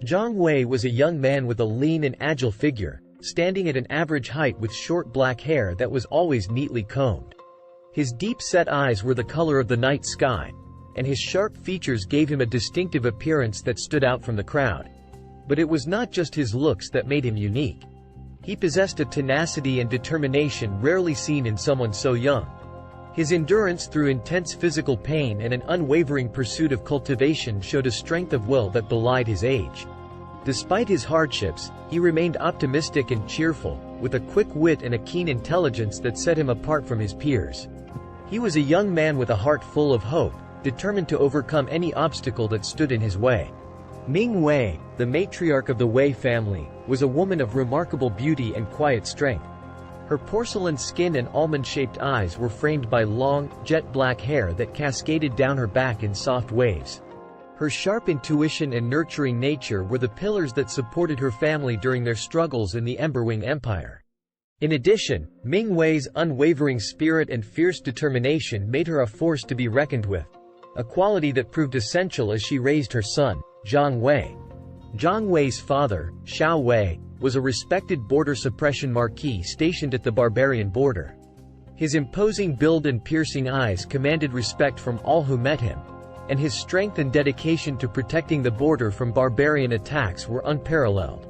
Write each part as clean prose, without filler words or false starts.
Jiang Wei was a young man with a lean and agile figure, standing at an average height with short black hair that was always neatly combed. His deep-set eyes were the color of the night sky, and his sharp features gave him a distinctive appearance that stood out from the crowd. But it was not just his looks that made him unique. He possessed a tenacity and determination rarely seen in someone so young. His endurance through intense physical pain and an unwavering pursuit of cultivation showed a strength of will that belied his age. Despite his hardships, he remained optimistic and cheerful, with a quick wit and a keen intelligence that set him apart from his peers. He was a young man with a heart full of hope, determined to overcome any obstacle that stood in his way. Ming Wei, the matriarch of the Wei family, was a woman of remarkable beauty and quiet strength. Her porcelain skin and almond-shaped eyes were framed by long, jet-black hair that cascaded down her back in soft waves. Her sharp intuition and nurturing nature were the pillars that supported her family during their struggles in the Emberwing Empire. In addition, Ming Wei's unwavering spirit and fierce determination made her a force to be reckoned with, a quality that proved essential as she raised her son, Jiang Wei. Jiang Wei's father, Xiao Wei, was a respected border suppression marquis stationed at the barbarian border. His imposing build and piercing eyes commanded respect from all who met him, and his strength and dedication to protecting the border from barbarian attacks were unparalleled.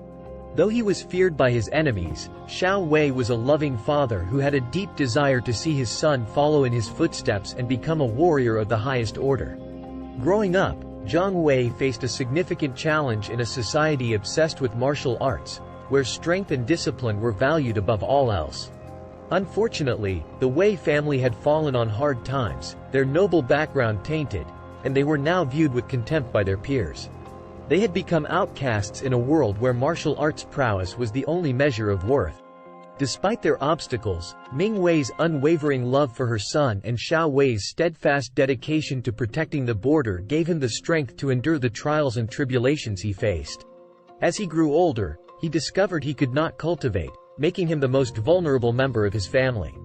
Though he was feared by his enemies, Xiao Wei was a loving father who had a deep desire to see his son follow in his footsteps and become a warrior of the highest order. Growing up, Jiang Wei faced a significant challenge in a society obsessed with martial arts, where strength and discipline were valued above all else. Unfortunately, the Wei family had fallen on hard times, their noble background tainted, and they were now viewed with contempt by their peers. They had become outcasts in a world where martial arts prowess was the only measure of worth. Despite their obstacles, Ming Wei's unwavering love for her son and Xiao Wei's steadfast dedication to protecting the border gave him the strength to endure the trials and tribulations he faced. As he grew older, he discovered he could not cultivate, making him the most vulnerable member of his family.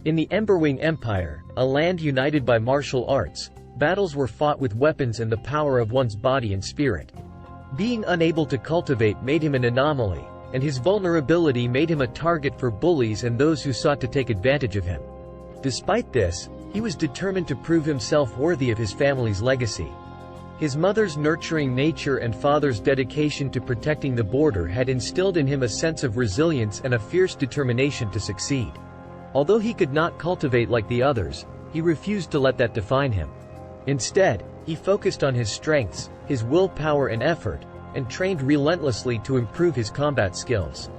In the Emberwing Empire, a land united by martial arts, battles were fought with weapons and the power of one's body and spirit. Being unable to cultivate made him an anomaly, and his vulnerability made him a target for bullies and those who sought to take advantage of him. Despite this, he was determined to prove himself worthy of his family's legacy. His mother's nurturing nature and father's dedication to protecting the border had instilled in him a sense of resilience and a fierce determination to succeed. Although he could not cultivate like the others, he refused to let that define him. Instead, he focused on his strengths, his willpower and effort, and trained relentlessly to improve his combat skills.